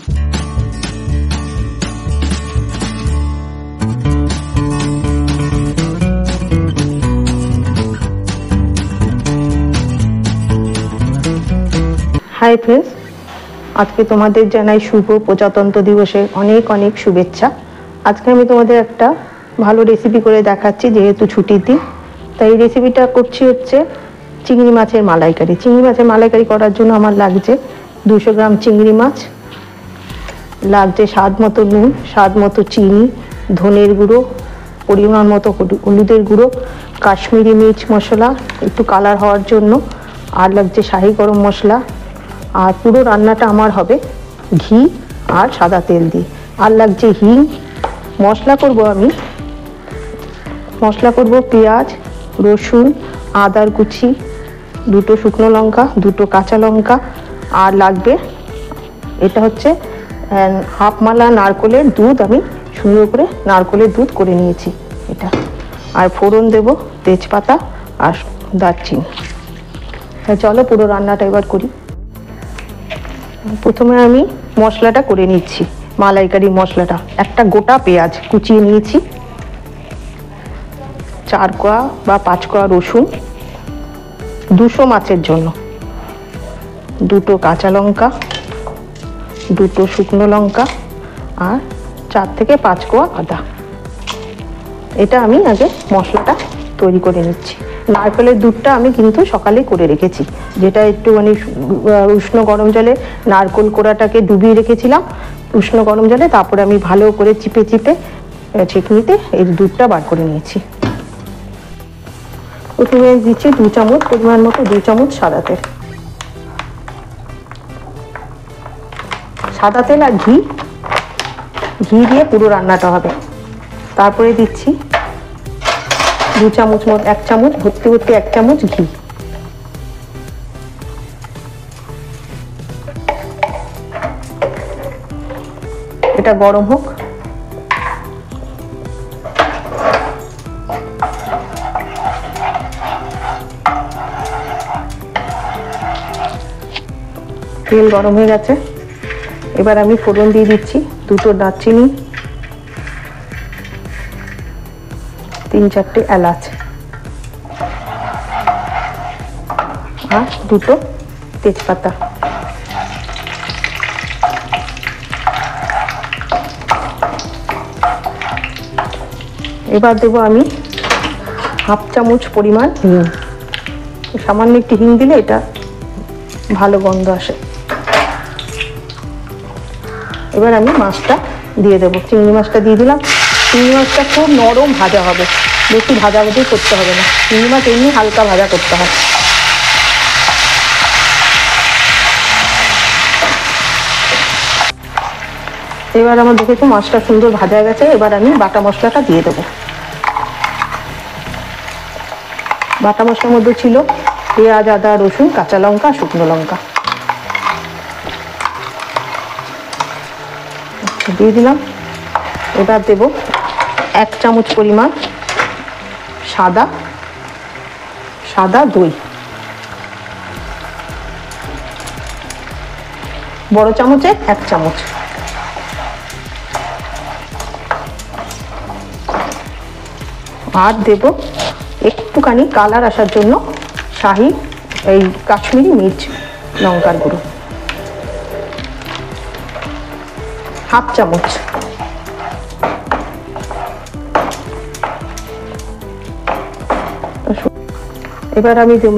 Hi friends, আজকে তোমাদের জানাই শুভ প্রজাতন্ত্র দিবসে অনেক অনেক শুভেচ্ছা। আজকে আমি তোমাদের একটা ভালো রেসিপি করে দেখাচ্ছি, যেহেতু ছুটির দিন। তাই এই রেসিপিটা করছি হচ্ছে চিংড়ি মাছের মালাইকারি। চিংড়ি মাছের মালাইকারি করার জন্য আমার লাগছে 200 গ্রাম চিংড়ি মাছ, লাগছে স্বাদ মতো নুন, স্বাদ মতো চিনি, ধনের গুঁড়ো, পরিমাণ মতো হলুদের গুঁড়ো, কাশ্মীরি মির্চ মশলা একটু কালার হওয়ার জন্য, আর লাগছে শাহি গরম মশলা। আর পুরো রান্নাটা আমার হবে ঘি আর সাদা তেল দিয়ে। আর লাগছে হিং। মশলা করব পেঁয়াজ, রসুন, আদার কুচি, 2টো শুকনো লঙ্কা, 2টো কাঁচা লঙ্কা। আর লাগবে এটা হচ্ছে হাফ মালা নারকোলের দুধ। আমি সুন্দর করে নারকোলের দুধ করে নিয়েছি এটা। আর ফোড়ন দেব তেজপাতা আর দারচিনি। চলো পুরো রান্নাটা এবার করি। প্রথমে আমি মশলাটা করে নিচ্ছি, মালাইকারি মশলাটা। একটা গোটা পেঁয়াজ কুচিয়ে নিয়েছি, 4 কোয়া বা 5 কোয়া রসুন, 200 মাছের জন্য 2টো কাঁচা লঙ্কা, 2টো শুকনো লঙ্কা আর 4 থেকে 5 কোয়া আদা। এটা আমি আগে মশলাটা তৈরি করে নিচ্ছি। নারকেলের দুধটা আমি কিন্তু সকালে করে রেখেছি, যেটা একটুখানি উষ্ণ গরম জলে নারকেল কোড়াটাকে ডুবিয়ে রেখেছিলাম উষ্ণ গরম জলে। তারপরে আমি ভালো করে চিপে ছেঁকনিতে এই দুধটা বার করে নিয়েছি। প্রথমে দিচ্ছি 2 চামচ পরিমাণ মতো 2 চামচ সাদা তেল। সাদা তেল আর ঘি দিয়ে পুরো রান্নাটা হবে। তারপরে দিচ্ছি 2 চামচ মতো, 1 চামচ ভর্তি 1 চামচ ঘি। এটা গরম হোক। তেল গরম হয়ে গেছে, এবার আমি ফোড়ন দিয়ে দিচ্ছি 2টো দারচিনি, 3-4টে এলাচ আর 2টো তেজপাতা। এবার দেবো আমি হাফ চামচ পরিমাণ হিং। সামান্য একটু হিং দিলে এটা ভালো গন্ধ আসে। এবার আমি মাছটা দিয়ে দেবো, চিংড়ি মাছটা দিয়ে দিলাম। চিংড়ি মাছটা খুব নরম ভাজা হবে, বেশি ভাজাভাজি করতে হবে না। চিংড়ি মাছ এমনি হালকা ভাজা করতে হয়। এবার আমার দেখেছি মাছটা সুন্দর ভাজা গেছে। এবার আমি বাটা মশলাটা দিয়ে দেবো। বাটা মশলার মধ্যে ছিল পেঁয়াজ, আদা, রসুন, কাঁচা লঙ্কা, শুকনো লঙ্কা দিয়ে দিলাম। এবার দেব 1 চামচ পরিমাণ সাদা দই, বড় চামচে 1 চামচ। আর দেব একটুখানি কালার আসার জন্য কাশ্মীরি মির্চ লঙ্কার গুঁড়ো, হাফ চামচ। এবার আমি দেব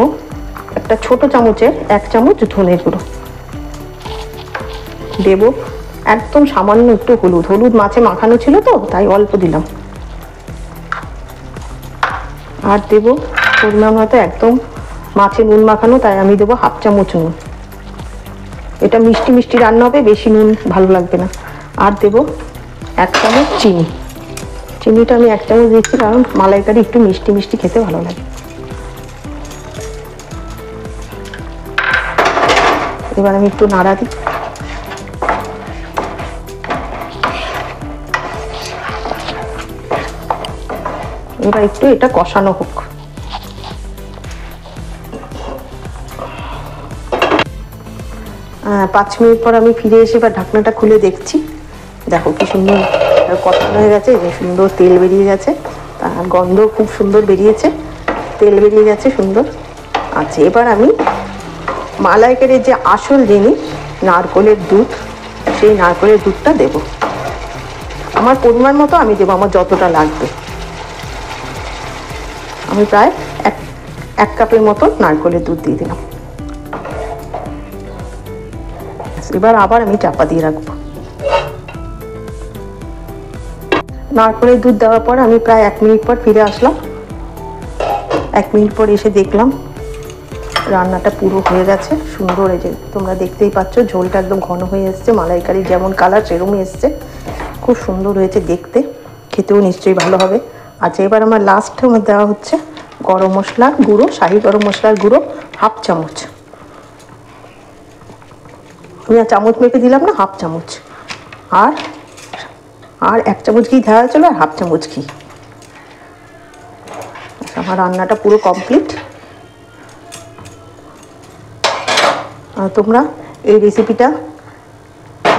একটা ছোট চামচে 1 চামচ ধনের গুঁড়ো দেব। একদম সামান্য একটু হলুদ মাছে মাখানো ছিল তো তাই অল্প দিলাম। আর দেব পরিমাণ মতো, একদম মাছে নুন মাখানো তাই আমি দেবো হাফ চামচ নুন। এটা মিষ্টি মিষ্টি রান্না হবে, বেশি নুন ভালো লাগবে না। আর দেব 1 চামচ চিনি। চিনিটা আমি 1 চামচ দিচ্ছি কারণ মালাইকারি একটু মিষ্টি মিষ্টি খেতে ভালো লাগে। এবার আমি একটু নাড়া দিই। এবার একটু এটা কষানো হোক। 5 মিনিট পর আমি ফিরে এসে এবার ঢাকনাটা খুলে দেখছি। দেখো কি সুন্দর কষানো হয়ে গেছে, যে সুন্দর তেল বেরিয়ে গেছে, তার গন্ধ খুব সুন্দর বেরিয়েছে, তেল বেরিয়ে গেছে সুন্দর। আচ্ছা, এবার আমি মালাইকারির যে আসল জিনিস নারকেলের দুধ, সেই নারকেলের দুধটা দেব। আমার পরিমাণ মতো আমি দেবো, আমার যতটা লাগবে। আমি প্রায় এক কাপের মতো নারকেলের দুধ দিয়ে দিলাম। এবার আবার আমি চাপা দিয়ে রাখবো। নারকেলের দুধ দেওয়ার পর আমি প্রায় 1 মিনিট পর ফিরে আসলাম। 1 মিনিট পর এসে দেখলাম রান্নাটা পুরো হয়ে গেছে সুন্দর। এই যে তোমরা দেখতেই পাচ্ছ, ঝোলটা একদম ঘন হয়ে এসছে, মালাইকারি যেমন কালার সেরকমই এসছে, খুব সুন্দর হয়েছে দেখতে, খেতেও নিশ্চয়ই ভালো হবে। আচ্ছা, এবার আমার লাস্টে আমার দেওয়া হচ্ছে গরম মশলার গুঁড়ো, শাহি গরম মশলার গুঁড়ো 1/2 চামচ। আমি আর চামচ মেপে দিলাম না, 1/2 চামচ। আর 1 চামচ ঘি দেওয়া হয়েছিল, আর 1/2 চামচ ঘি। আমার রান্নাটা পুরো কমপ্লিট। তোমরা এই রেসিপিটা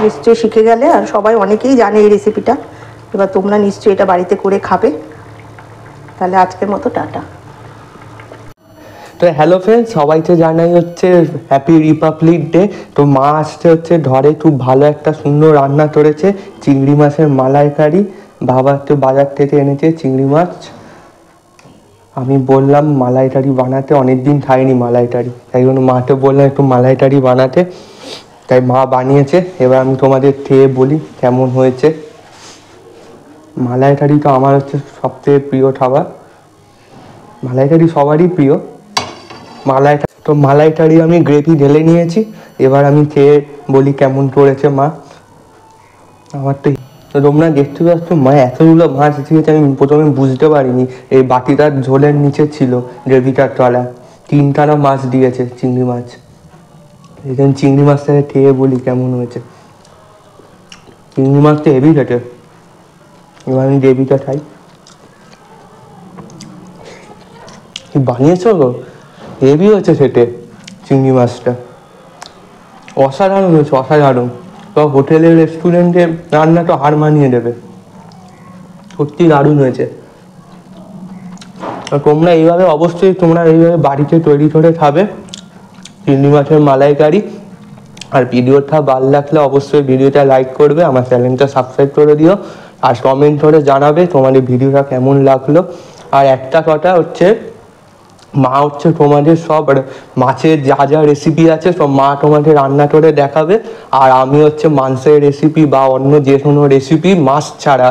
নিশ্চয়ই শিখে গেলে, আর সবাই অনেকেই জানে এই রেসিপিটা। এবার তোমরা নিশ্চয়ই এটা বাড়িতে করে খাবে। তাহলে আজকের মতো টাটা। তো হ্যালো ফ্রেন্ডস, সবাইকে জানাই হচ্ছে হ্যাপি রিপাবলিক ডে। তো মা আসছে হচ্ছে ঘরে, খুব ভালো একটা সুন্দর রান্না করেছে, চিংড়ি মাছের মালাইকারি। বাবা একটু বাজার থেকে এনেছে চিংড়ি মাছ। আমি বললাম মালাইকারি বানাতে, অনেকদিন খাইনি মালাইকারি, তাই জন্য মাকে বললাম একটু মালাইকারি বানাতে, তাই মা বানিয়েছে। এবার আমি তোমাদের খেয়ে বলি কেমন হয়েছে। মালাইকারি তো আমার হচ্ছে সবথেকে প্রিয় খাবার, মালাইকারি সবারই প্রিয়। মালাইকারি আমি গ্রেভি ঢেলে নিয়েছি। এবার আমি খেয়ে বলি কেমন করেছে মা। আমার তো তোমরা দেখতে পাচ্ছ, মা এতগুলো মাছ দিয়েছে, আমি প্রথমে বুঝতে পারিনি। এই বাটিটার ঝোলের নিচে ছিল গ্রেভিটার তলা, 3খানা মাছ দিয়েছে, চিংড়ি মাছ। এখানে চিংড়ি মাছটাকে খেয়ে বলি কেমন হয়েছে। চিংড়ি মাছটা হেভি খেতে। এবার আমি গ্রেভিটা খাই। কি বানিয়েছো গো, হেভি হয়েছে খেতে চিংড়ি মাছটা, অসাধারণ হয়েছে, অসাধারণ। তো হোটেলের রেস্টুরেন্টে রান্না তো হার মানিয়ে দেবে, সত্যি দারুণ হয়েছে। তোমরা এইভাবে অবশ্যই এইভাবে বাড়িতে তৈরি করে খাবে চিংড়ি মাছের মালাইকারি। আর ভিডিওটা ভালো লাগলে অবশ্যই ভিডিওটা লাইক করবে, আমার চ্যানেলটা সাবস্ক্রাইব করে দিও, আর কমেন্ট করে জানাবে তোমাদের ভিডিওটা কেমন লাগলো। আর একটা কথা হচ্ছে, মা হচ্ছে তোমাদের সব মাছের যা যা রেসিপি আছে সব মা তোমাদের রান্না করে দেখাবে। আর আমি হচ্ছে মাংসের রেসিপি বা অন্য যে কোনো রেসিপি, মাছ ছাড়া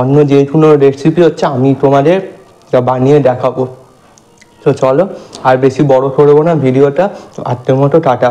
অন্য যে কোনো রেসিপি হচ্ছে আমি তোমাদের বানিয়ে দেখাবো। তো চলো, আর বেশি বড় করবো না ভিডিওটা, আজকের মতো টাটা।